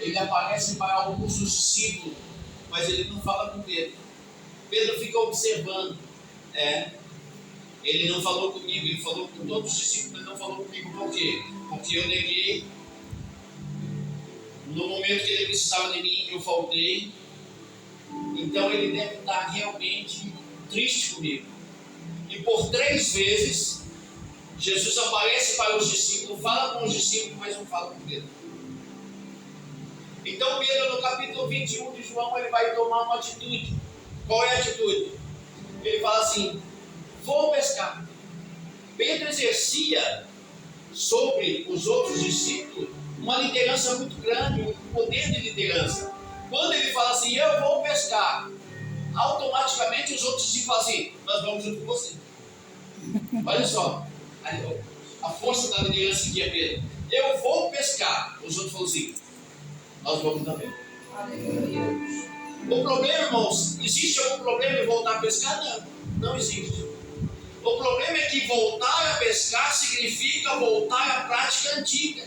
ele aparece para alguns dos discípulos, mas ele não fala com Pedro. Pedro fica observando. Ele não falou comigo, ele falou com todos os discípulos, mas não falou comigo. Por quê? Porque eu neguei. No momento que ele precisava de mim, eu faltei. Então ele deve estar realmente triste comigo. E por 3 vezes, Jesus aparece para os discípulos, fala com os discípulos, mas não fala com Pedro. Então Pedro, no capítulo 21 de João, ele vai tomar uma atitude. Qual é a atitude? Ele fala assim: vou pescar. Pedro exercia sobre os outros discípulos uma liderança muito grande, um poder de liderança. Quando ele fala assim, eu vou pescar, automaticamente os outros discípulos falam assim, nós vamos junto com você. Olha só, a força da liderança que é Pedro. Eu vou pescar. Os outros falam assim, nós vamos também. O problema, irmãos, existe algum problema em voltar a pescar? Não, não existe. O problema é que voltar a pescar significa voltar à prática antiga.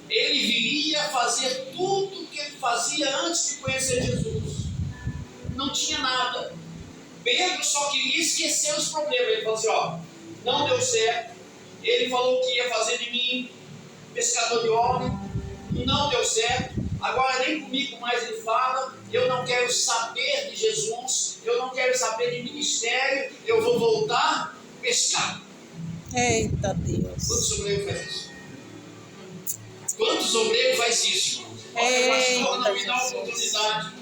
Ele viria fazer tudo o que ele fazia antes de conhecer Jesus. Não tinha nada. Pedro só queria esquecer os problemas. Ele falou assim, não deu certo. Ele falou que ia fazer de mim pescador de homem. Não deu certo. Agora nem comigo mais ele fala. Eu não quero saber de Jesus. Eu não quero saber de ministério. Eu vou voltar a pescar. Eita Deus. Quantos obreiros faz isso? Quantos obreiros faz isso, irmãos? O pastor não me dá oportunidade.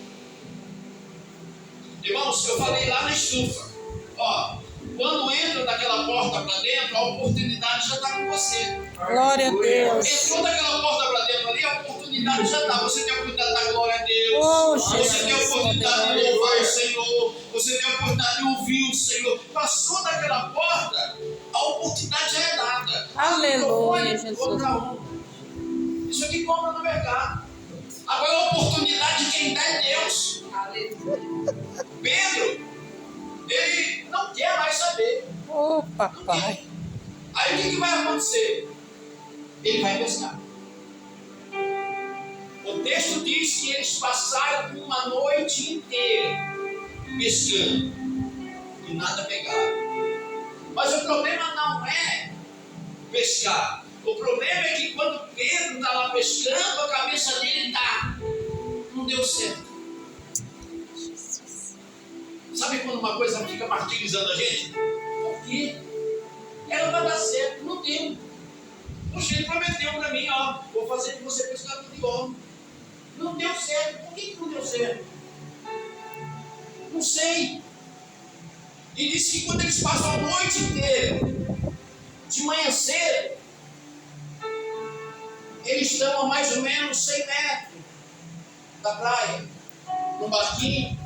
Irmãos, eu falei lá na estufa. Quando entra daquela porta para dentro, a oportunidade já está com você. Glória a Deus. Entrou daquela porta para dentro ali, a oportunidade já está. Você tem a oportunidade de dar glória a Deus. Você tem a oportunidade de louvar o Senhor. Você tem a oportunidade de ouvir o Senhor. Passou daquela porta, a oportunidade já é dada. Aleluia, Jesus. Isso aqui compra no mercado. Agora a oportunidade de quem dá é Deus. Pedro, ele não quer mais saber. Papai. Aí o que vai acontecer? Ele vai pescar. O texto diz que eles passaram uma noite inteira pescando e nada pegaram. Mas o problema não é pescar. O problema é que quando Pedro está lá pescando, a cabeça dele não deu certo. Sabe quando uma coisa fica martirizando a gente? Por quê? Ela vai dar certo, não deu. Poxa, ele prometeu para mim, vou fazer de você pescador de homem. Não deu certo. Por que não deu certo? Não sei. E disse que quando eles passam a noite inteira, de manhã cedo, eles estão a mais ou menos 100 metros da praia, num barquinho.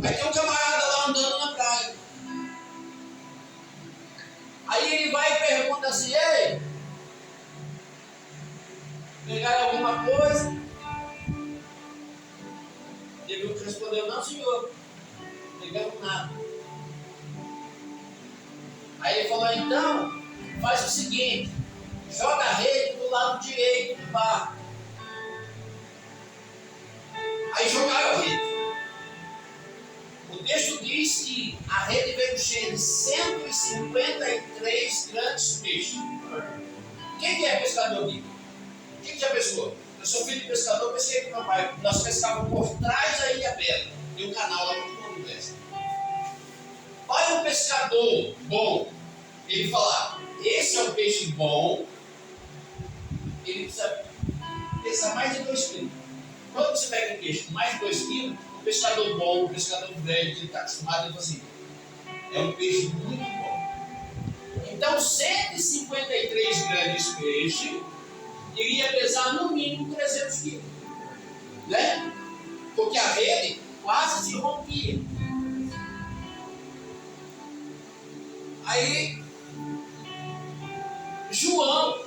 Aí tem um camarada lá andando na praia. Aí ele vai e pergunta assim, ei, pegaram alguma coisa? Ele respondeu, não senhor, não pegamos nada. Aí ele falou, então, faz o seguinte, joga a rede do lado direito do barco. Aí jogaram a rede. O texto diz que a rede veio cheia de 153 grandes peixes. Quem que é pescador aqui? Quem que já pescou? Eu sou filho de pescador, pesquei com meu pai. Nós pescávamos por trás da Ilha Bela. Tem um canal lá para todo mundo pesca. Olha um pescador bom. Ele fala, esse é um peixe bom. Ele precisa pesar mais de 2 quilos. Quando você pega um peixe com mais de 2 quilos, o pescador bom, o pescador velho, que ele está acostumado, ele fala assim, é um peixe muito bom. Então, 153 grandes peixes iria pesar no mínimo 300 quilos. Né? Porque a rede quase se rompia. Aí, João,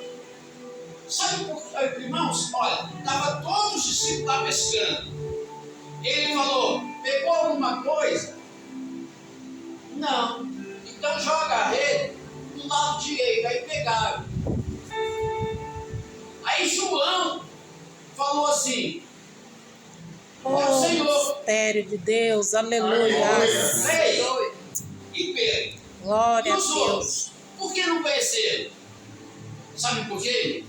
sabe por que, irmãos? Olha, estava todos os discípulos lá pescando. Ele falou, pegou alguma coisa? Não. Então joga a rede do lado direito. Aí pegaram. Aí João falou assim, assim: Oh, mistério de Deus, aleluia. Ei, e Pedro? E Glória a os Deus. outros? Por que não conheceram? Sabe por quê?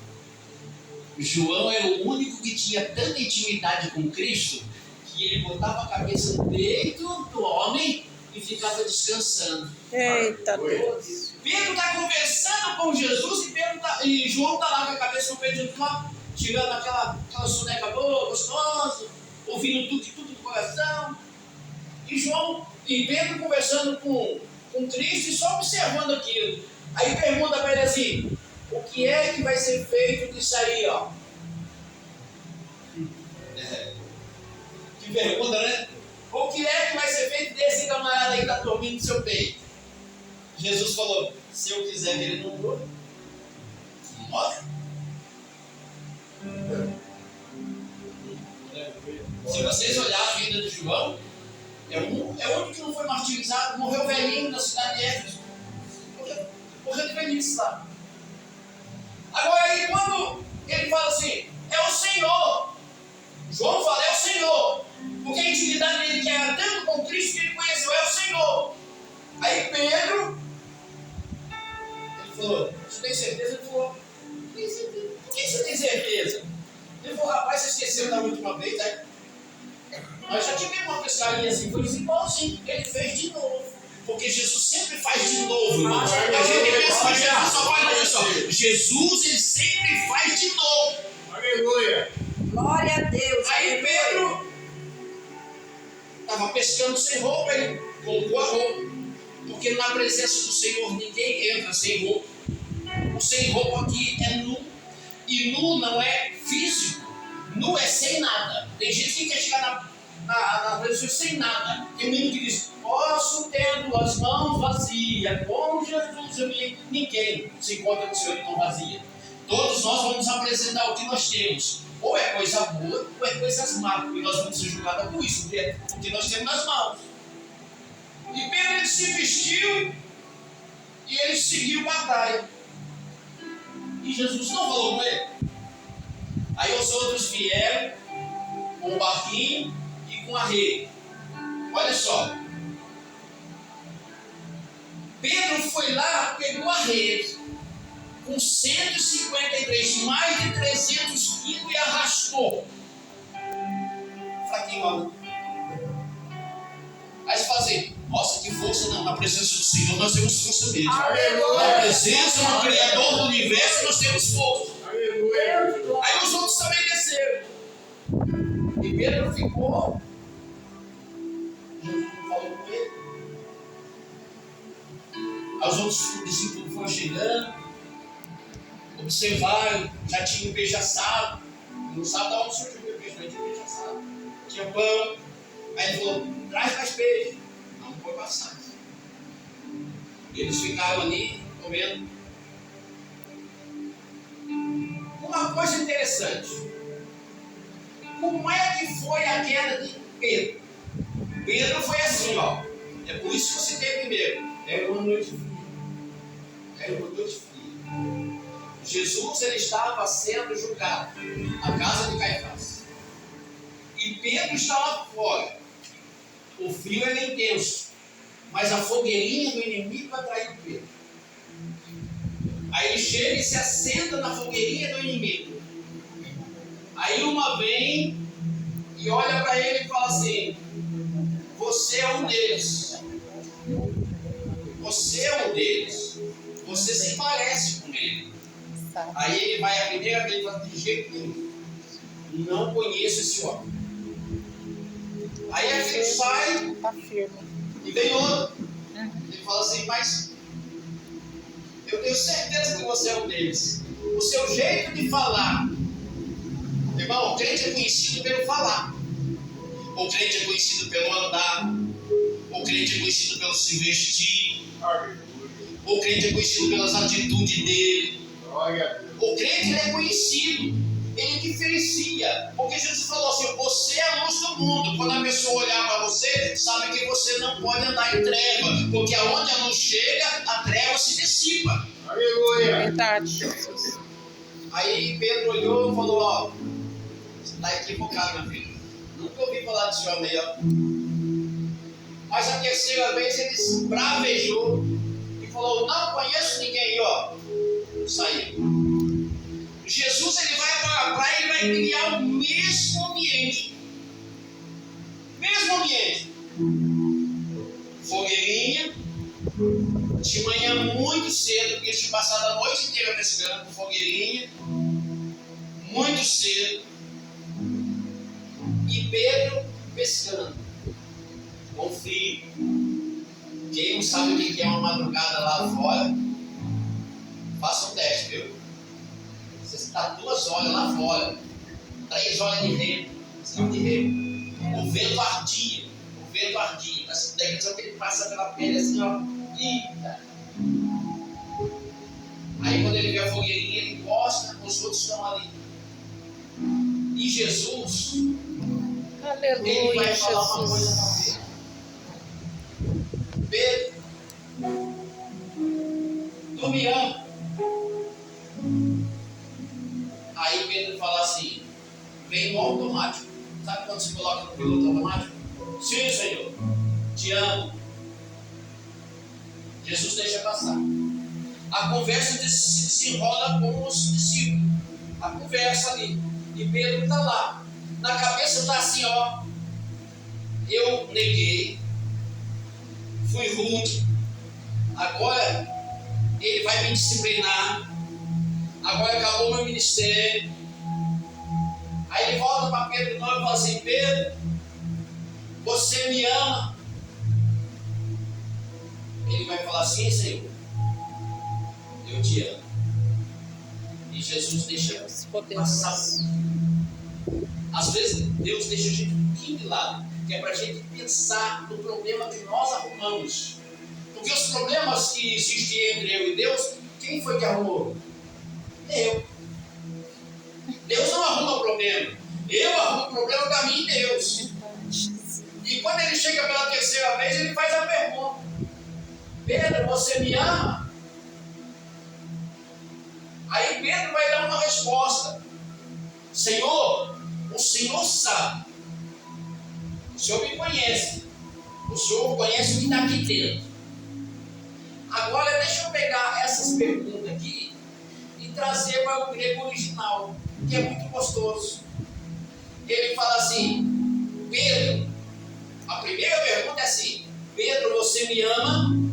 João era o único que tinha tanta intimidade com Cristo que ele botava a cabeça no peito do homem e ficava descansando. Eita Deus. Pedro está conversando com Jesus e João está lá com a cabeça no peito de lá, tirando aquela soneca boa, gostosa, ouvindo tudo do coração. E Pedro conversando com Cristo e só observando aquilo. Aí pergunta para ele assim: o que é que vai ser feito disso aí, ó? Que pergunta, né? O que é que vai ser feito desse camarada aí que está dormindo no seu peito? Jesus falou: se eu quiser que ele não morra, não morre. Se vocês olharem a vida de João, é o único que não foi martirizado, morreu velhinho na cidade de Éfeso. Morreu de velhice lá. Agora aí, quando ele fala assim: é o Senhor. João fala: é o Senhor. Porque a intimidade dele que era tanto com Cristo que ele conheceu, é o Senhor. Aí Pedro, ele falou: você tem certeza? Ele falou: tem certeza. Por que você tem certeza? Ele falou: rapaz, você esqueceu da última vez, né? Nós já tivemos uma pescaria assim, foi igualzinho, ele fez de novo. Porque Jesus sempre faz de novo, irmão. A gente pensa que Jesus só faz isso. Jesus, ele sempre faz de novo. Aleluia. Glória a Deus. Aí Pedro estava pescando sem roupa, ele colocou a roupa. Porque na presença do Senhor ninguém entra sem roupa. O sem roupa aqui é nu. E nu não é físico. Nu é sem nada. Tem gente que quer chegar na presença sem nada. Tem um menino que diz: posso tendo as mãos vazias, com Jesus. Ninguém se encontra com o Senhor de mão vazia. Todos nós vamos apresentar o que nós temos. Ou é coisa boa, ou é coisas más. E nós vamos ser julgados por isso, porque é o que nós temos nas mãos. E Pedro, ele se vestiu e ele seguiu a praia. E Jesus não falou com ele. Aí os outros vieram com o barquinho e com a rede. Olha só. Pedro foi lá, pegou a rede com 153, mais de 300 quilos e arrastou. Fraquinho, ó. Aí você fala assim: nossa, que força! Não, na presença do Senhor nós temos força mesmo. Aleluia. Na presença do Criador do Universo nós temos força. Aleluia. Aí os outros também desceram. E Pedro ficou. Jesus não falou com ele. Aí os outros discípulos foram chegando, observaram, já tinha o peixe assado. Não sabe de onde surgiu o peixe, mas tinha peixe assado. Tinha pão. Aí ele falou: traz mais peixe. Não foi passar. Eles ficaram ali comendo. Uma coisa interessante: como é que foi a queda de Pedro? Pedro foi assim, ó. É por isso que você tem primeiro. Era uma noite fria. Era uma noite fria. Jesus, ele estava sendo julgado na casa de Caifás. E Pedro estava fora. O frio era intenso, mas a fogueirinha do inimigo atraiu Pedro. Aí ele chega e se assenta na fogueirinha do inimigo. Aí uma vem e olha para ele e fala assim: você é um deles. Você é um deles. Você se parece com ele. Aí ele vai a primeira vez e fala: de jeito nenhum, não conheço esse homem. Aí a gente sai e vem outro. Ele fala assim: mas eu tenho certeza que você é um deles. O seu jeito de falar, irmão, o crente é conhecido pelo falar. O crente é conhecido pelo andar. O crente é conhecido pelo se vestir. O crente é conhecido pelas atitudes dele. O crente, ele é conhecido, ele diferencia. Porque Jesus falou assim: você é a luz do mundo. Quando a pessoa olhar para você, sabe que você não pode andar em treva. Porque aonde a luz chega, a treva se dissipa. Aleluia. Verdade, Jesus. Aí Pedro olhou e falou: ó, está equivocado, meu filho. Nunca ouvi falar desse homem aí, ó. Mas a terceira vez ele se bravejou e falou: não conheço ninguém, ó. Saiu. Jesus, ele vai para a praia e vai criar o mesmo ambiente. Mesmo ambiente. Fogueirinha. De manhã muito cedo, porque eles tinham passado a noite inteira pescando, fogueirinha. Muito cedo. E Pedro pescando. Com frio. Quem não sabe o que é uma madrugada lá fora, faça um teste, viu? Você está 2 horas lá fora, 3 horas de remo, o vento ardia, daqui a pouco ele passa pela pele assim, ó, eita. Aí quando ele vê a fogueirinha, ele encosta, os outros estão ali. E Jesus, ele vai falar uma coisa para ele. Pedro, tu me ama? Aí Pedro fala assim, vem no automático. Sabe quando se coloca no piloto automático? Sim, Senhor, te amo. Jesus deixa passar. A conversa se desenrola com os discípulos. A conversa ali. E Pedro está lá. Na cabeça está assim, ó. Eu neguei. Fui rude. Agora ele vai me disciplinar. Agora acabou meu ministério. Aí ele volta para Pedro e fala assim: Pedro, você me ama? Ele vai falar assim: Senhor, eu te amo. E Jesus deixa passar. Às vezes Deus deixa a gente um pouquinho de lado, que é para a gente pensar no problema que nós arrumamos. Porque os problemas que existem entre eu e Deus, quem foi que arrumou? Eu. Deus não arruma problema. Eu arrumo problema para mim e Deus. E quando ele chega pela terceira vez, ele faz a pergunta: Pedro, você me ama? Aí Pedro vai dar uma resposta: Senhor, o Senhor sabe. O Senhor me conhece. O Senhor conhece o que está aqui dentro. Agora deixa eu pegar essas perguntas aqui e trazer para o grego original, que é muito gostoso. Ele fala assim: Pedro, a primeira pergunta é assim: Pedro, você me ama?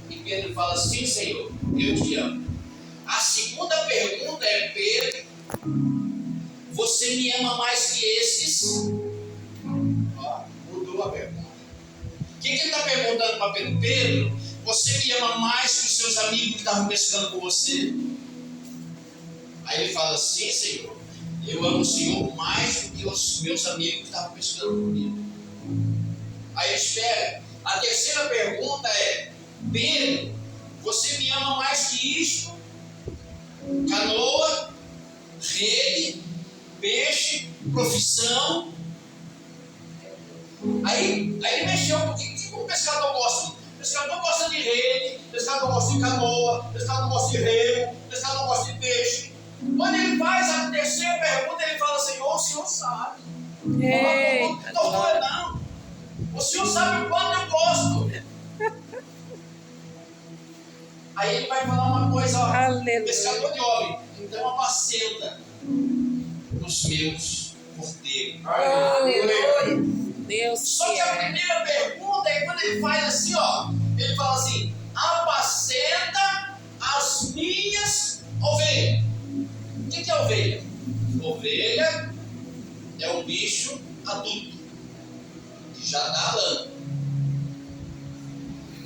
E Pedro fala: sim, Senhor, eu te amo. A segunda pergunta é: Pedro, você me ama mais que esses? Ó, mudou a pergunta. O que ele está perguntando para Pedro? Pedro, você me ama mais que os seus amigos que estavam pescando com você? Aí ele fala: sim, Senhor, eu amo o Senhor mais do que os meus amigos que estavam pescando comigo. Aí ele espera. A terceira pergunta é: Pedro, você me ama mais que isto? Canoa, rede, peixe, profissão. Aí ele mexeu, porque o pescador gosta? O pescador gosta de rede, o pescador gosta de canoa, o pescador gosta de remo, o pescador gosta de peixe. Quando ele faz a terceira pergunta, ele fala: Senhor, o Senhor sabe. Não. O Senhor sabe o quanto eu gosto. Aí ele vai falar uma coisa, ó. Aleluia. Pescador de homem, então apacenta os meus cordeiros. Aleluia. Deus Só que a primeira pergunta é quando ele faz assim, ó. Ele fala assim: apacenta as minhas ovelhas. O que é ovelha? Ovelha é um bicho adulto, que já dá lã.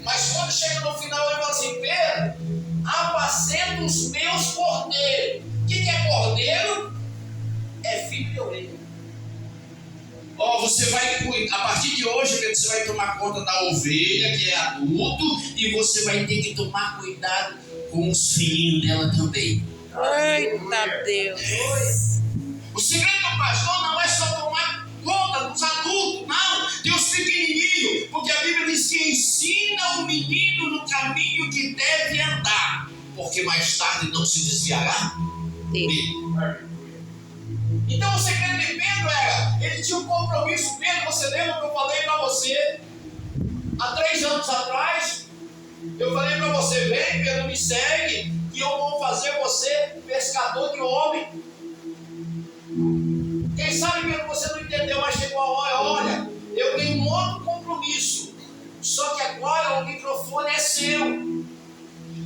Mas quando chega no final, ele fala assim: Pedro, apacenta os meus cordeiros. O que é cordeiro? É filho de ovelha. Ó, você vai, a partir de hoje, Pedro, você vai tomar conta da ovelha, que é adulto, e você vai ter que tomar cuidado com os filhinhos dela também. Eita Deus. O segredo do pastor não é só tomar conta dos adultos, não, tem os pequenininhos, porque a Bíblia diz que ensina o menino no caminho que deve andar, porque mais tarde não se desviará dele. Então o segredo de Pedro era, ele tinha um compromisso. Pedro, você lembra que eu falei para você há 3 anos atrás? Eu falei para você, vem Pedro, me segue, que eu vou fazer você pescador de homem. Quem sabe Pedro, você não entendeu, mas chegou a hora, olha, eu tenho um outro compromisso, só que agora o microfone é seu.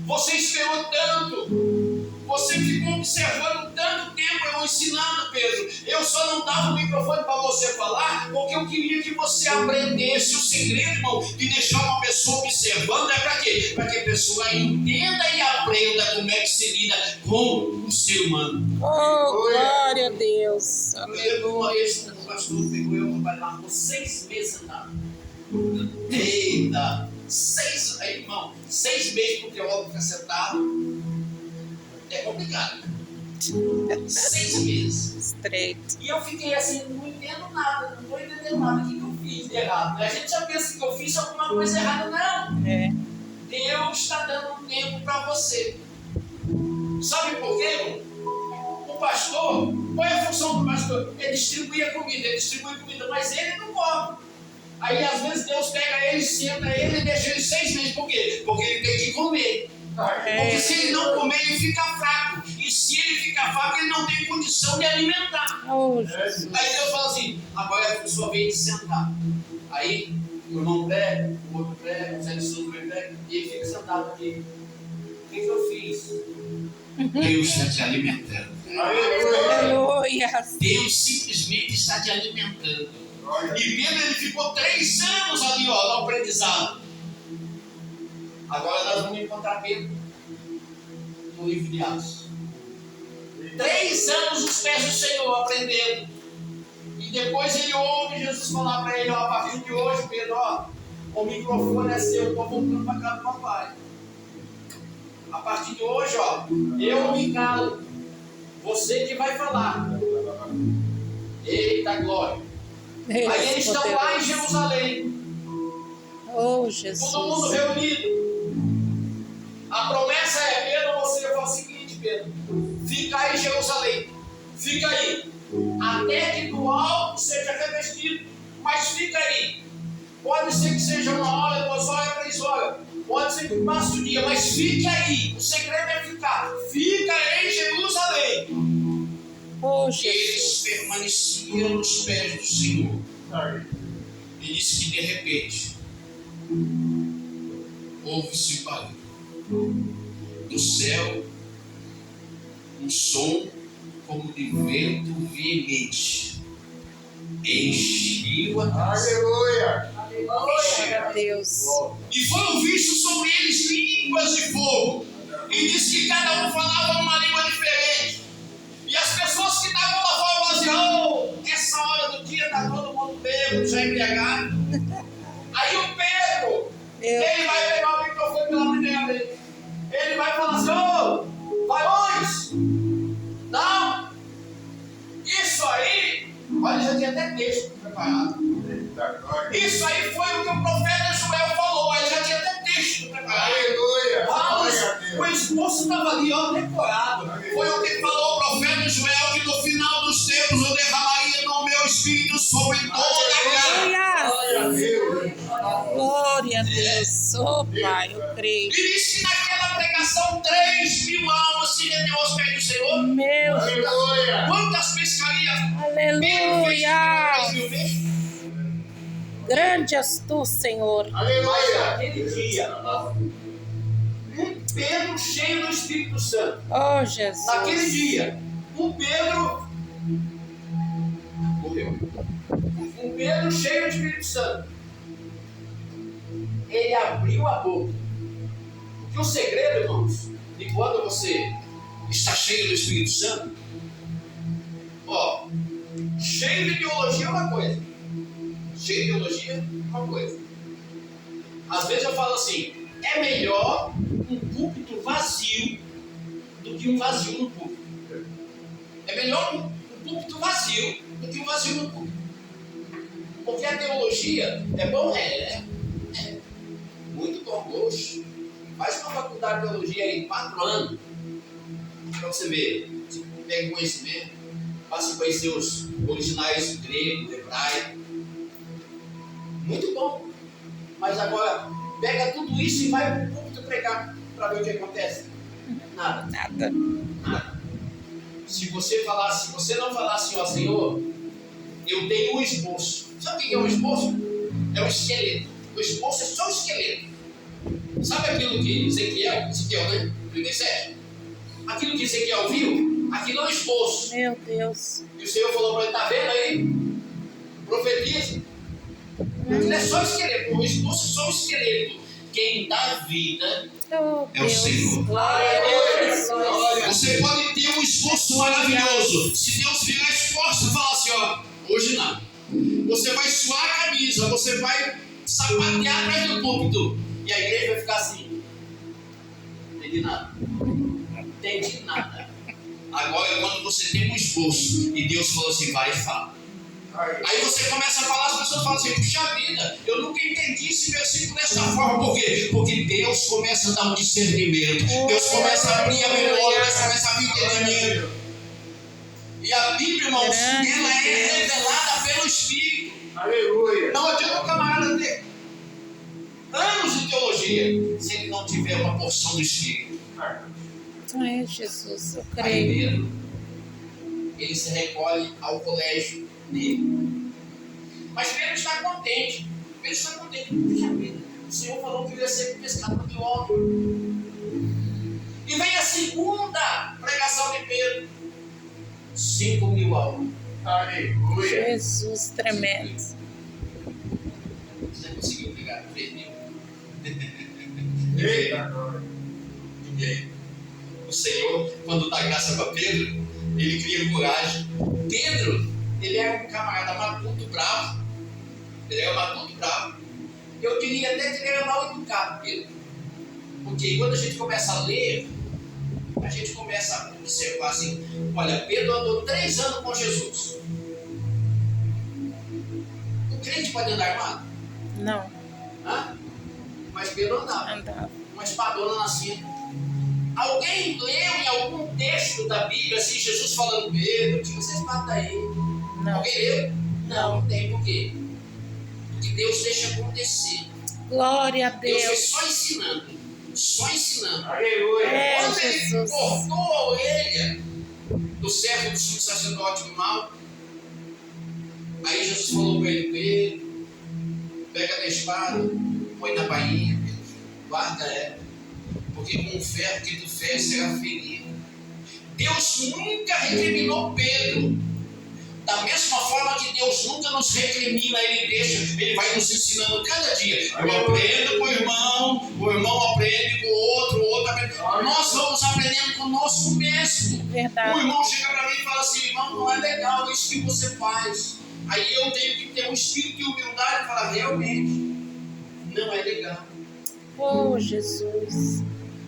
Você esperou tanto, você ficou observando tanto tempo eu ensinando, Pedro. Eu só não dava o microfone para você falar, porque eu queria que você aprendesse o segredo, irmão, de deixar uma pessoa observando. É para quê? Para que a pessoa entenda e aprenda como é que se lida com o ser humano. Oh, glória a Deus. Eu lembro uma vez, o pastor pegou eu para lá por 6 meses sentado. Eita! 6, aí, irmão, 6 meses pro teólogo ficar sentado é complicado. 6 meses. Estreito. E eu fiquei assim, não entendo nada, não estou entendendo nada. O que eu fiz de errado? A gente já pensa que eu fiz alguma coisa errada, não. É. Deus está dando um tempo para você. Sabe por quê, irmão? O pastor, qual é a função do pastor? Ele distribui a comida, mas ele não come. Aí às vezes Deus pega ele, senta ele e deixa ele 6 meses. Por quê? Porque ele tem que comer. Porque se ele não comer, ele fica fraco. E se ele fica fraco, ele não tem condição de alimentar. Oh, Jesus. Aí Deus fala assim, agora é a sua vez de sentar. Aí o irmão prega, o outro prega, o Zé de Souza prega, e ele fica sentado aqui. O que eu fiz? Deus está te alimentando. Aleluia. Deus simplesmente está te alimentando. E Pedro, ele ficou 3 anos ali, ó, no aprendizado. Agora nós vamos encontrar Pedro no livro de Atos. 3 anos os pés do Senhor aprendendo. E depois ele ouve Jesus falar para ele, ó, a partir de hoje, Pedro, ó, o microfone é seu, eu estou voltando para casa do papai. A partir de hoje, ó, eu me calo. Você que vai falar. Eita glória. Aí eles estão lá em Jerusalém. Oh, Jesus. Todo mundo reunido. A promessa é, Pedro, você fala o seguinte, Pedro, fica aí em Jerusalém, fica aí, até que do alto seja revestido, mas fica aí. Pode ser que seja 1 hora, 2 horas, 3 horas, pode ser que passe o dia, mas fica aí. O segredo é ficar. Fica em Jerusalém. Oh, Eles Jesus. permaneciam nos pés do Senhor. E disse que de repente houve-se barulho do céu, um som como de vento veemente, encheu a casa. Aleluia. Glória a Deus. E foram vistos sobre eles línguas de fogo. E disse que cada um falava uma língua diferente. E as pessoas que estavam lá fora falavam assim, essa hora do dia está todo mundo bêbado, já embriagado. Aí o Pedro, ele vai pegar o microfone pela primeira vez. Ele vai falar assim, varões, não, isso aí, olha, já tinha até texto preparado. Isso aí foi o que o profeta Joel falou, ele já tinha até texto preparado. Aleluia. O esposo estava ali, ó, decorado. Foi o que falou o profeta Joel, que no final dos tempos eu derramaria no meu espírito sobre toda a carne. Aleluia. Glória a Deus. Oh, Pai, eu creio. E disse que naquela pregação 3.000 almas se rendeu aos pés do Senhor. Meu Aleluia. Quantas pescarias? aleluia. 3.000 vezes? Grande és tu, Senhor. Aleluia. Naquele dia, Pedro cheio do Espírito Santo. Oh, Jesus. Naquele dia, o Pedro morreu. O Pedro cheio do Espírito Santo. Ele abriu a boca. Porque o segredo, irmãos, de quando você está cheio do Espírito Santo, ó, cheio de teologia é uma coisa. Cheio de teologia é uma coisa. Às vezes eu falo assim, é melhor um púlpito vazio do que um vazio no púlpito. É melhor um púlpito vazio do que um vazio no púlpito. Porque a teologia é bom, é muito bom, oxe. Faz uma faculdade de teologia aí, 4 anos, para você ver, você pega conhecimento. para se conhecer os originais grego, hebraico. Muito bom. Mas agora, pega tudo isso e vai para o púlpito pregar para ver o que acontece. Nada. Nada. Nada. Se você não falasse, ó Senhor, eu tenho um esboço. Sabe o que é um esboço? É um esqueleto. O esboço é só o esqueleto. Sabe aquilo que Ezequiel, né? 37? Aquilo que Ezequiel viu, aquilo é um esboço. Meu Deus. E o Senhor falou para ele, tá vendo aí? Profetiza. Aquilo é só o esqueleto. O esboço é só o esqueleto. Quem dá vida Oh, é o Senhor. Glória a Deus. Você pode ter um esforço maravilhoso. Se Deus virar esforço e falar assim, ó, hoje não. Você vai suar a camisa, você vai sapatear atrás do púlpito. E a igreja vai ficar assim. Não entendi nada. Não entendi nada. Agora, quando você tem um esforço e Deus falou assim, vai e fala. Aí você começa a falar, as pessoas falam assim, puxa vida, eu nunca entendi esse versículo desta forma. Por quê? Porque Deus começa a dar um discernimento. Deus começa a abrir a memória, Deus começa a abrir o entendimento. E a Bíblia, irmãos, ela é revelada pelo Espírito. Aleluia. Não adianta o camarada ter anos de teologia se ele não tiver uma porção do Espírito. Ai, Jesus, eu Aí creio. Pedro, ele se recolhe ao colégio dele. Mas Pedro está contente. Pedro está contente. Puxa vida, o Senhor falou que eu ia ser pescador de homem. E vem a segunda pregação de Pedro. 5.000 almas. Aleluia. Jesus tremendo. Você conseguiu pegar 3.000? Eita. E aí? O Senhor, quando dá graça para Pedro, ele cria coragem. Pedro, ele era um camarada matuto, bravo. Ele era matuto, bravo. Eu diria até que ele era mal educado, Pedro. Porque quando a gente começa a ler, a gente começa a observar assim, olha, Pedro andou 3 anos com Jesus. O crente pode andar armado? Não, Hã? Mas Pedro andava. andava. Uma espadona na cinta. Alguém leu em algum texto da Bíblia assim, Jesus falando, Pedro, tira essa espada aí. Não. Alguém leu? Não tem. Por quê? Porque Deus deixa acontecer. Glória a Deus foi Deus. só ensinando. Só ensinando. Aleluia. É, Quando ele Jesus. cortou a orelha do servo do sumo sacerdote do mal, aí Jesus falou para ele, Pedro, pega a espada, põe na bainha, guarda ela, porque com o ferro que tu fez será ferido. Deus nunca recriminou Pedro. Da mesma forma que Deus nunca nos recrimina, Ele deixa, Ele vai nos ensinando cada dia. Eu aprendo com o irmão aprende com o outro aprende. Nós vamos aprendendo conosco mesmo. O Verdade. irmão chega para mim e fala assim, irmão, não é legal isso que você faz. Aí eu tenho que ter um espírito de humildade e falar, realmente, não é legal. Oh, Jesus.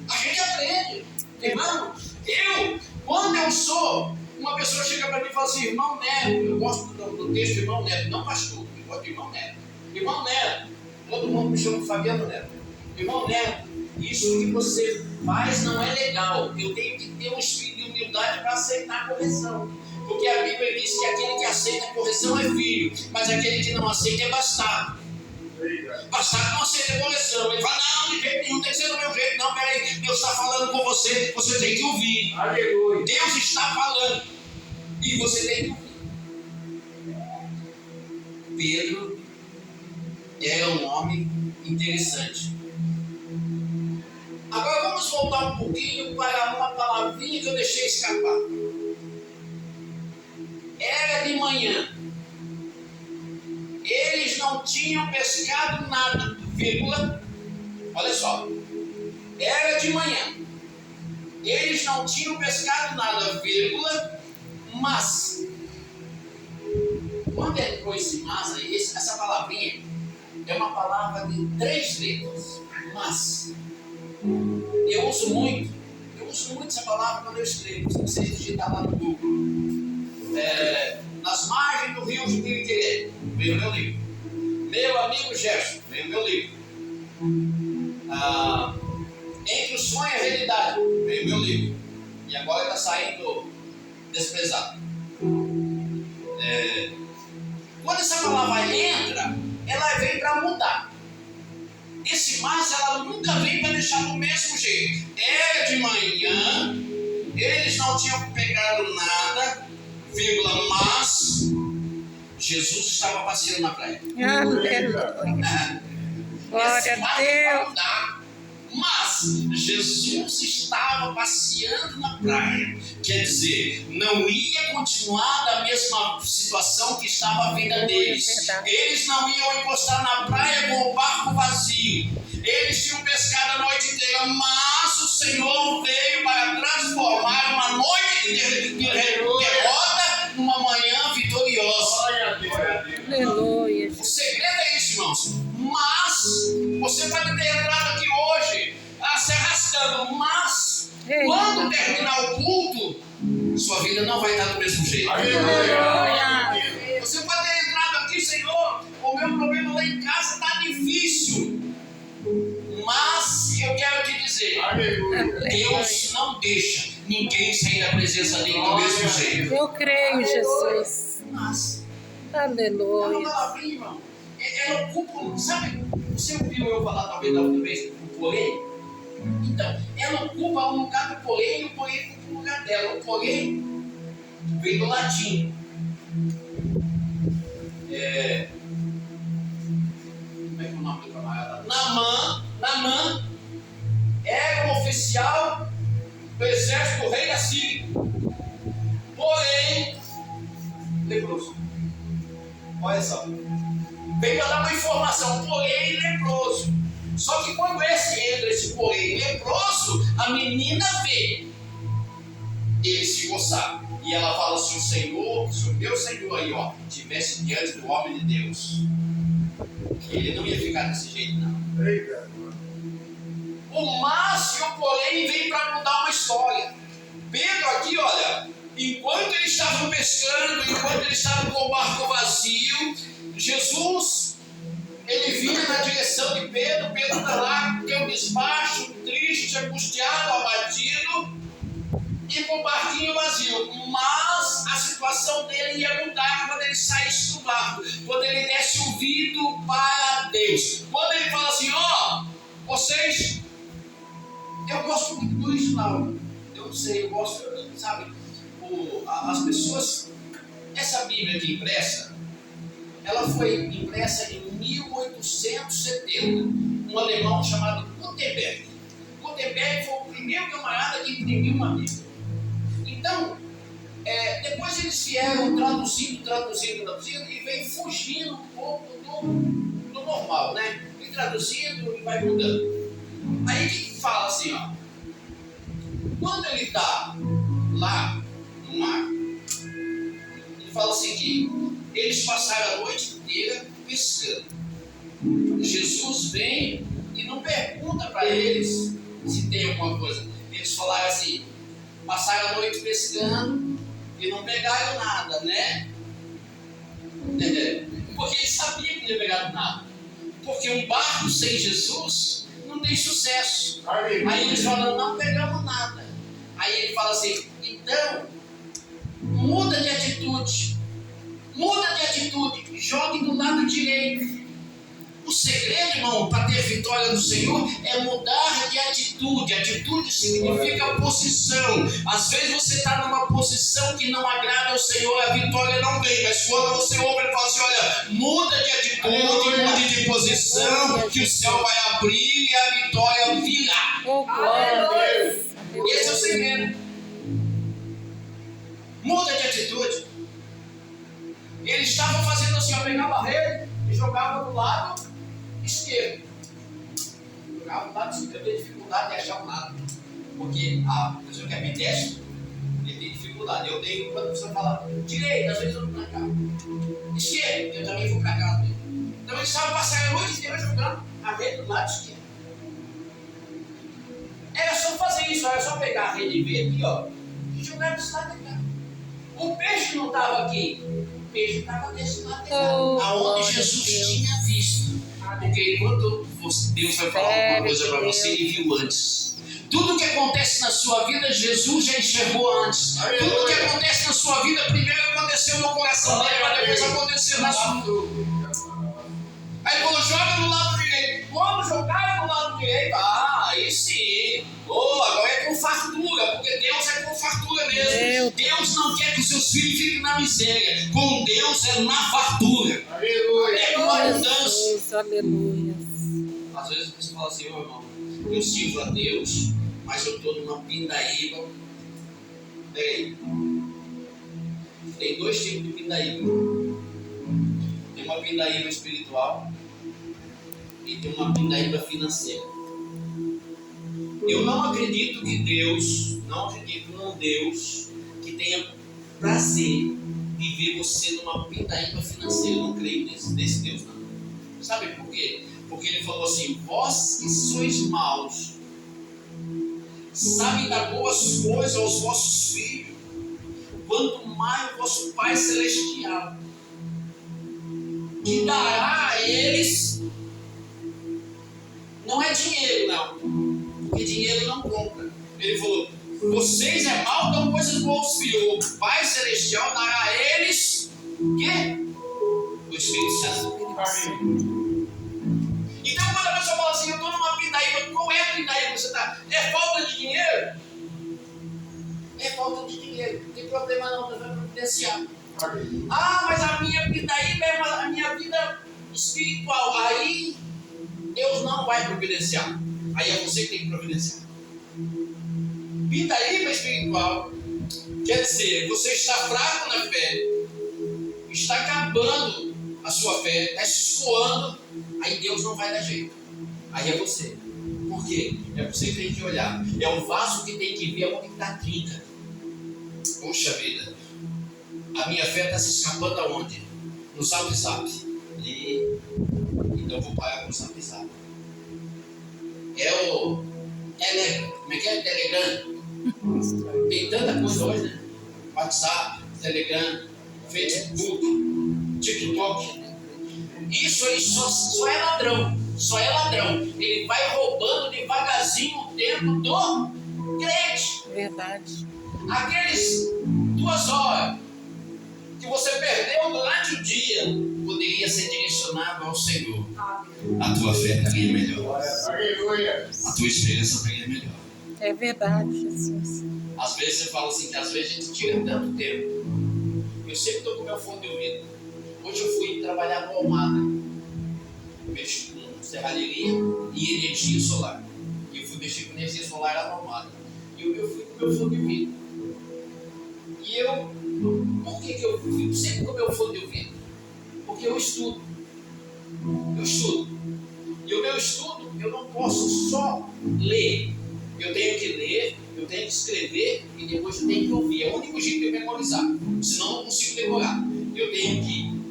A gente aprende. Irmão, quando eu sou, uma pessoa chega para mim e fala assim, irmão Neto, eu gosto do texto de irmão Neto, não pastor, eu gosto de irmão Neto. Irmão Neto, todo mundo me chama de Fabiano Neto. Irmão Neto, isso que você faz não é legal. Eu tenho que ter um espírito de humildade para aceitar a correção. Porque a Bíblia diz que aquele que aceita a correção é filho, mas aquele que não aceita é bastardo. Bastardo não aceita a correção. Ele fala, não, de jeito nenhum, tem que ser do meu jeito. Não, peraí, Deus está falando com você, você tem que ouvir. Aleluia. Deus está falando e você tem que ouvir. Pedro era um homem interessante. Agora vamos voltar um pouquinho para uma palavrinha que eu deixei escapar. Era de manhã. Eles não tinham pescado nada, vírgula. Olha só. Era de manhã. Eles não tinham pescado nada, vírgula, mas. Quando entrou esse mas aí, essa palavrinha é uma palavra de 3 letras. Mas. Eu uso muito essa palavra quando eu escrevo. Se vocês digitar lá no Google. Nas margens do rio Juquiriquirê, veio o meu livro. Meu amigo Gerson, veio o meu livro. Entre o sonho e a realidade, veio o meu livro. E agora está saindo desprezado. mas ela nunca vem para deixar do mesmo jeito. Era de manhã, eles não tinham pegado nada, vírgula, mas Jesus estava passeando na praia. Aleluia. Glória a Deus. Mas Jesus estava passeando na praia. Quer dizer, não ia continuar da mesma situação que estava a vida deles. Eles não iam encostar na praia com o barco vazio. Eles tinham pescado a noite inteira, mas o Senhor veio para transformar uma noite de derrota numa manhã vitoriosa. Aleluia. O segredo é isso, irmãos. Mas você pode ter entrado aqui hoje se arrastando, mas quando terminar o culto, sua vida não vai estar do mesmo jeito. Aleluia. Você pode ter entrado aqui, Senhor, o meu problema lá em casa está difícil. Mas eu quero te dizer, Deus não deixa ninguém sair da presença dele do mesmo jeito. Eu creio, Jesus. Mas Aleluia. uma palavrinha, irmão. Ela ocupa, sabe? Você ouviu eu falar talvez da outra vez do porém? Então, ela ocupa um lugar do porém e o porém ocupa o lugar dela. O porém vem do latim. Como é que é o nome do camarada? Naamã era um oficial do exército do rei da Síria. Porém, leproso. Olha só. Veio para dar uma informação, porém leproso. Só que quando esse porém leproso, a menina vê ele se coçar. E ela fala assim: o Senhor, se o meu Senhor aí, ó, estivesse diante do homem de Deus, ele não ia ficar desse jeito, não. O mas e o porém vem para mudar uma história. Pedro aqui, olha, enquanto eles estavam pescando, enquanto eles estavam com o barco vazio, Jesus, ele vinha na direção de Pedro. Pedro está lá, cabisbaixo, triste, angustiado, abatido, e com o barquinho vazio. Mas a situação dele ia mudar quando ele saísse do barco, quando ele desse ouvido para Deus. Quando ele fala assim: ó, vocês, eu gosto muito do original. Eu não sei, eu gosto, sabe, as pessoas, essa Bíblia aqui impressa, ela foi impressa em 1870, um alemão chamado Gutenberg. Gutenberg foi o primeiro camarada que imprimiu uma Bíblia. Então, depois eles vieram traduzindo, e veio fugindo um pouco do normal, né? E traduzindo e vai mudando. Aí que fala assim, ó, quando ele está lá no mar, ele fala assim que eles passaram a noite inteira pescando. Jesus vem e não pergunta para eles se tem alguma coisa. Eles falaram assim: passaram a noite pescando e não pegaram nada, né? Porque eles sabiam que não ia pegar nada. Porque um barco sem Jesus não tem sucesso. Aí eles falam: não pegamos nada. Aí ele fala assim: então, muda de atitude. Muda de atitude, jogue do lado direito. O segredo, irmão, para ter vitória do Senhor é mudar de atitude. Atitude significa posição. Às vezes você está numa posição que não agrada ao Senhor, a vitória não vem. Mas quando você ouve, ele fala assim: olha, muda de atitude, mude de posição, que o céu vai abrir e a vitória virá. Oh, glória a Deus. Esse é o segredo. Muda de atitude. Eles estavam fazendo assim, ó, pegava a rede e jogava do lado esquerdo. Jogava do lado esquerdo. Eu tenho dificuldade de achar um lado. Porque a pessoa que é ambidestro, ele tem dificuldade. Eu tenho, quando a pessoa fala direita, às vezes eu vou para cá. Esquerdo, eu também vou para cá. Então eles estavam passando a noite inteira jogando a rede do lado esquerdo. Era só fazer isso, era só pegar a rede verde aqui, ó, e jogar desse lado de cá. O peixe não estava aqui. O peixe estava desse lado de cá, aonde Jesus tinha visto. Porque quando Deus vai falar alguma coisa para você, Ele viu antes. Tudo que acontece na sua vida, Jesus já enxergou antes. Tudo que acontece na sua vida, primeiro aconteceu no coração dele, mas depois aconteceu na sua. Aí quando joga no lado direito, quando jogava no lado direito. Ah, aí sim. Oh, agora é com fartura, porque Deus é com fartura mesmo. Deus não quer que os seus filhos fiquem na miséria. Com Deus é na fartura. Aleluia. É com abundância. Jesus, aleluia. Às vezes você fala assim, ô irmão, eu sirvo a Deus, mas eu estou numa pindaíba. Peraí. Tem dois tipos de pindaíba. Tem uma pindaíba espiritual e tem uma pindaíba financeira. Eu não acredito que Deus, não acredito num Deus que tenha prazer em ver você numa pindaíba financeira. Eu não creio nesse Deus, não. Sabe por quê? Porque ele falou assim, vós que sois maus, sabem dar boas coisas aos vossos filhos, quanto mais o vosso Pai Celestial, que dará a eles, não é dinheiro não, porque dinheiro não compra. Ele falou, vocês é mal, dão coisas boas aos filhos, o Pai Celestial dará a eles, o quê? O Espírito Santo. Então quando a pessoa fala assim, eu estou numa pindaíba, qual é a pindaíba que você está? É falta de dinheiro? É falta de dinheiro, não tem problema não, Deus vai providenciar. Ah, mas a minha pindaíba é a minha vida espiritual, aí Deus não vai providenciar, aí é você que tem que providenciar. Pindaíba espiritual quer dizer, você está fraco na fé, está acabando a sua fé, está se escoando, aí Deus não vai dar jeito, aí é você. Por quê? É você que tem que olhar, é o vaso que tem que ver onde está a trinca. Poxa vida, a minha fé está se escapando aonde? No Zap Zap. Então eu vou parar com o Zap Zap. É o como é que é? Telegram. Tem tanta coisa hoje, né? WhatsApp, Telegram, Facebook, TikTok. Isso aí só é ladrão. Só é ladrão. Ele vai roubando devagarzinho o tempo do crente. Verdade. Aqueles 2 horas que você perdeu durante o dia poderia ser direcionado ao Senhor. A tua fé estaria melhor. Aleluia. A tua esperança estaria melhor. É verdade, Jesus. Às vezes você fala assim, que às vezes a gente tira tanto tempo. Eu sempre estou com meu fone de ouvido. Hoje eu fui trabalhar no Almada. Mexo com serralheria e energia solar. E eu fui mexer com energia solar lá no Almada. E eu fui com meu fone de ouvido. E eu, por que eu fico sempre com o meu fone de ouvido? Porque eu estudo. Eu estudo. E o meu estudo, eu não posso só ler. Eu tenho que ler, eu tenho que escrever e depois eu tenho que ouvir. É o único jeito de eu memorizar. Senão eu não consigo decorar. Eu tenho que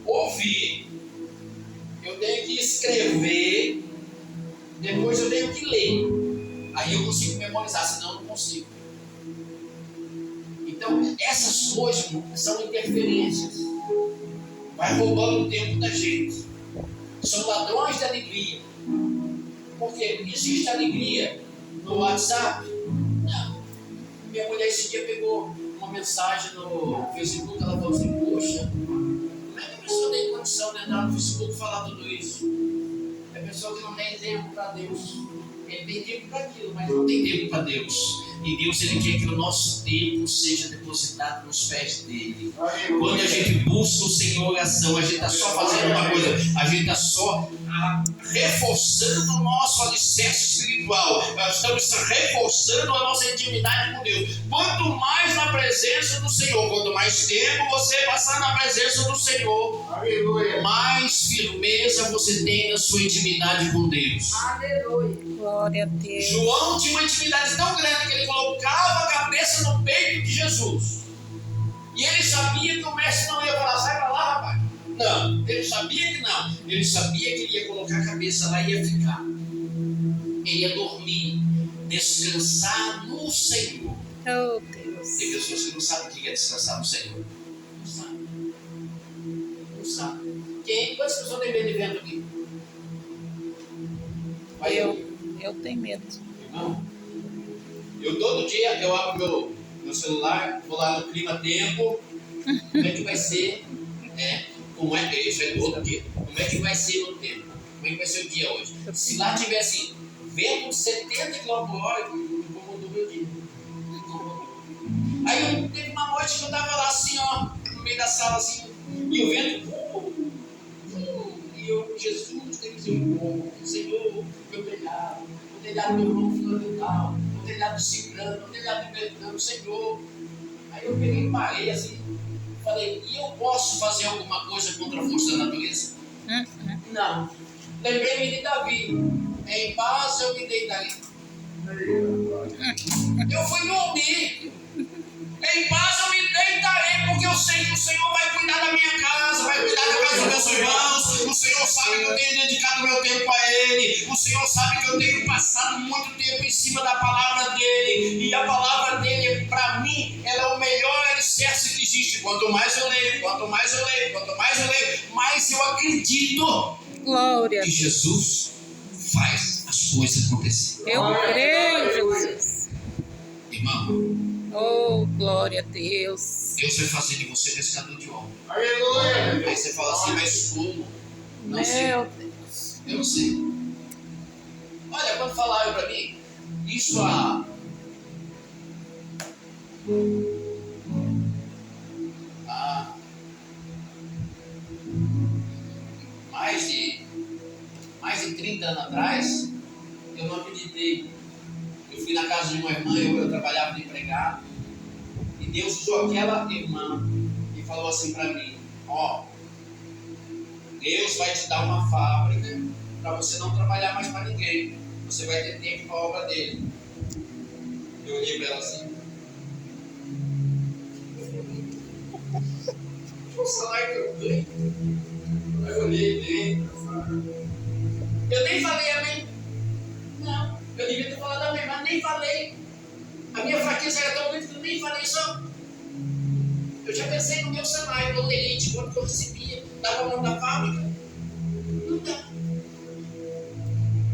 ouvir, eu tenho que escrever, depois eu tenho que ler. Aí eu consigo memorizar, senão eu não consigo. Então, essas coisas são interferências. Vai roubando o tempo da gente. São ladrões da alegria. Porque existe alegria no WhatsApp? Não. Minha mulher esse dia pegou uma mensagem no Facebook, ela falou assim, poxa, como é que a pessoa tem condição de entrar no Facebook e falar tudo isso? É a pessoa que não tem tempo para Deus. Ele tem tempo para aquilo, mas não tem tempo para Deus. E Deus, Ele quer que o nosso tempo seja depositado nos pés dEle. Quando a gente busca o Senhor em oração, a gente está só fazendo uma coisa, a gente está só reforçando o nosso alicerce espiritual. Nós estamos reforçando a nossa intimidade com Deus. Quanto mais na presença do Senhor, quanto mais tempo você passar na presença do Senhor, Aleluia. mais firmeza você tem na sua intimidade com Deus. Aleluia. Glória a Deus. João tinha uma intimidade tão grande que ele colocava a cabeça no peito de Jesus. E ele sabia que o mestre não ia falar, sai pra lá, rapaz. Não, ele sabia que não. Ele sabia que ele ia colocar a cabeça lá e ia ficar. Ele ia dormir, descansar no Senhor. Oh, Deus. Tem pessoas que não sabem o que é descansar no Senhor. Não sabem. Não sabem. Quantas pessoas têm medo de vento aqui? Vai Eu tenho medo. Irmão, eu todo dia eu abro meu celular, vou lá no Clima Tempo, como é que vai ser, como é que isso é todo dia, como é que vai ser no tempo, como é que vai ser o dia hoje. Se lá tiver assim, vento de 70 km por hora, incomodou meu dia. Aí teve uma noite que eu estava lá assim, ó, no meio da sala assim, e o vento. E eu, Jesus, tem que ser bom, Senhor, meu telhado, o telhado do meu irmão fundamental, o telhado do Ciclano, o telhado do Betano, Senhor. Aí eu peguei e parei assim, falei, e eu posso fazer alguma coisa contra a força da natureza? Não. Lembrei-me de Davi, em paz eu me deitarei. Eu fui dormir. Em paz eu me deitarei, porque eu sei que o Senhor vai cuidar da minha casa, vai cuidar da casa dos meus irmãos. O Senhor sabe que eu tenho dedicado meu tempo a Ele. O Senhor sabe que eu tenho passado muito tempo em cima da palavra dEle. E a palavra dEle, para mim, ela é o melhor alicerce que existe. Quanto mais eu leio, mais eu acredito Glória. que Jesus faz as coisas acontecerem. Eu creio, Jesus. Irmão, Oh, glória a Deus. Deus vai fazer de você pescador de homem. Aleluia. Aí você fala assim, mas como? Não sei. Meu Deus. Eu não sei. Olha, quando falaram para mim, isso há mais de 30 anos atrás, eu não acreditei. Eu fui na casa de uma irmã, eu trabalhava de empregado, e Deus usou aquela irmã e falou assim para mim, ó, Deus vai te dar uma fábrica para você não trabalhar mais para ninguém. Você vai ter tempo para a obra dele. Eu olhei para ela assim. O salário que eu ganho. Aí eu olhei dele. Eu nem falei amém. Não, eu devia ter falado amém, mas nem falei. A minha fraqueza era tão grande que eu nem falei só. Eu já pensei no meu salário, no leite, quanto eu recebia. Dava a mão da fábrica. Não dá.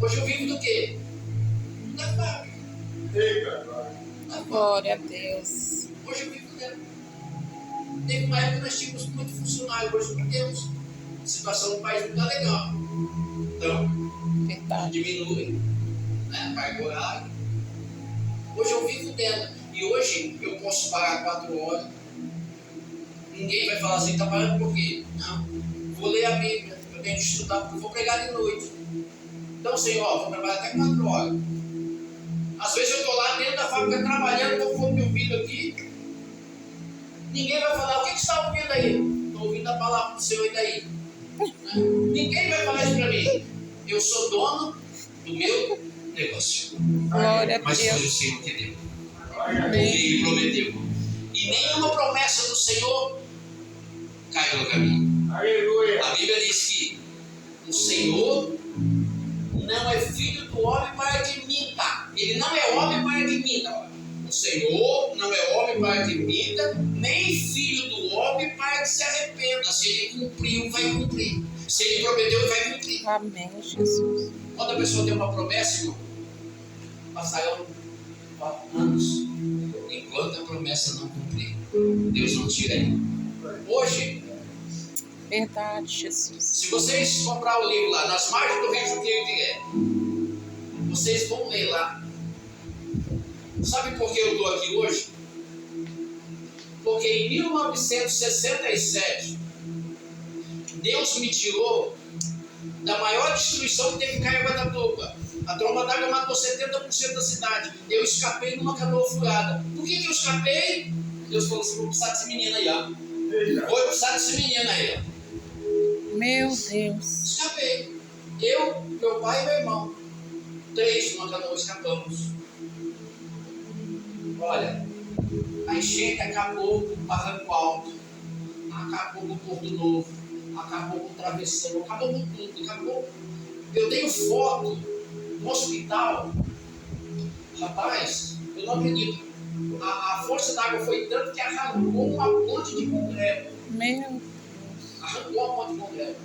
Hoje eu vivo do quê? Da fábrica. Glória a Deus. Hoje eu vivo dela. Teve uma época que nós tínhamos muito funcionário, hoje não temos. A situação do país não está legal. Então, Verdade. diminui, né? Carga horário. Hoje eu vivo dela. E hoje eu posso pagar 4 horas. Ninguém vai falar assim, está pagando por quê? Não. Vou ler a Bíblia. Eu tenho que estudar porque eu vou pregar de noite. Então, Senhor, vou trabalhar até 4 horas. Às vezes eu estou lá dentro da fábrica trabalhando, estou com meu ouvido aqui. Ninguém vai falar, o que você está ouvindo aí? Estou ouvindo a palavra do Senhor e daí? Ninguém vai falar isso para mim. Eu sou dono do meu negócio. Glória a Mas foi o Deus. Senhor que deu. Porque Ele prometeu. E nenhuma promessa do Senhor cai no caminho. Aleluia. A Bíblia diz que o Senhor não é filho do homem para que minta. Ele não é homem para que minta. O Senhor não é homem para que minta, nem filho do homem para que se arrependa. Se ele cumpriu, vai cumprir. Se ele prometeu, vai cumprir. Amém, Jesus. Quando a pessoa tem uma promessa, irmão, passarão anos. Enquanto a promessa não cumprir, Deus não tira ele. Hoje, Verdade, Jesus. se vocês comprar o livro lá, nas margens do Rio Juqueiro de Guerra, vocês vão ler lá. Sabe por que eu estou aqui hoje? Porque em 1967, Deus me tirou da maior destruição que teve em Caraguatatuba. A tromba d'água matou 70% da cidade. Eu escapei numa canoa furada. Por que eu escapei? Deus falou assim, vou precisar desse menino aí, ó. Vou precisar desse menino aí, ó. Meu Deus. Escapei. Eu, meu pai e meu irmão. 3 numa canoa escapamos. Olha, a enchente acabou com o Barranco Alto, acabou com o Porto Novo, acabou com o Travessão, acabou com tudo, acabou. Eu tenho foto no hospital. Rapaz, eu não acredito. A força d'água foi tanto que arrancou uma ponte de concreto. Meu Deus. Arrancou a ponte de concreto.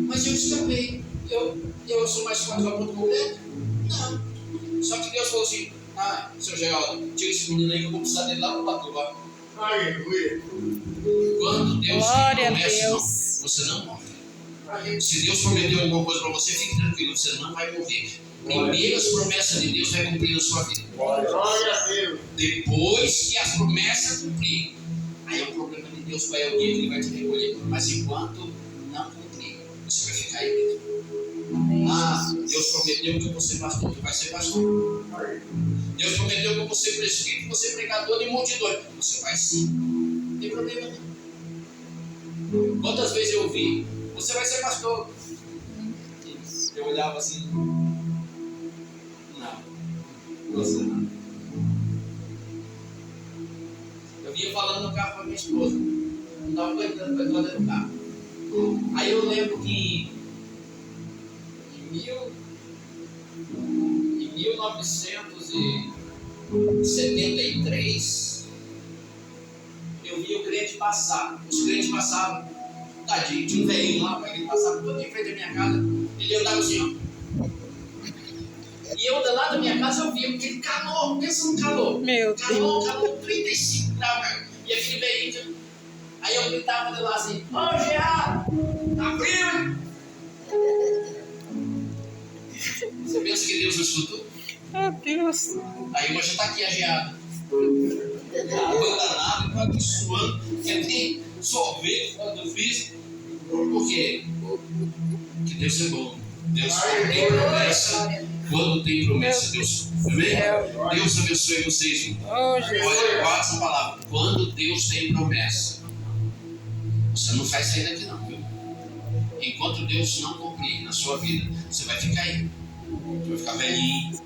Mas eu escapei. Eu sou mais forte que a ponte de concreto? Não. Só que Deus falou assim, seu Geraldo, tira esse menino aí que eu vou precisar dele lá no Patuba. Aleluia. Quando Deus Glória a promete, Deus. você não morre. Se Deus prometeu alguma coisa para você, fique tranquilo, você não vai morrer. Primeiro as promessas de Deus vai cumprir na sua vida. Glória a Deus. Depois que as promessas cumprir, aí é o problema de Deus, vai é o dia que Ele vai te recolher. Mas enquanto não cumprir, você vai ficar aí mesmo. Ah, Deus prometeu que eu vou ser pastor, tu vai ser pastor. Deus prometeu que eu vou ser presbítero, que eu vou ser pregador de multidões. Você vai sim. Não tem problema não. Quantas vezes eu ouvi, você vai ser pastor? Eu olhava assim, não, você não. Eu vinha falando no carro com a minha esposa, não estava aguentando para entrar dentro do carro. Aí eu lembro que em 1973 eu vi o crente passar. Os crentes passavam, tadinho, tinha um velhinho lá, ele passava todo em frente da minha casa, ele andava assim, ó. E eu lá da minha casa eu via aquele calor, pensa no calor. Meu Calor, 35 graus, cara. E aquele velhinho, aí eu gritava de lá assim, ô Jean, tá frio, hein? Você pensa que Deus não escutou? Meu Deus. Aí hoje está aqui ageado. Água danada, está aqui suando, quer ter sorvete fora do freezer. Por quê? Porque Deus é bom. Deus tem promessa. Quando tem promessa, Deus. Amém? Deus abençoe vocês. Oh, Jesus. Olha, guarda essa palavra. Quando Deus tem promessa, você não vai sair daqui não, viu? Enquanto Deus não cumprir na sua vida, você vai ficar aí. Você vai ficar velhinho,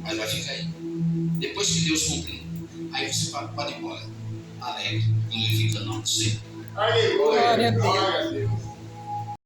mas vai ficar aí. Depois que Deus cumprir, aí você pode ir embora, alegre, glorificando o nome do Senhor. Aleluia. Glória a Deus. Glória a Deus.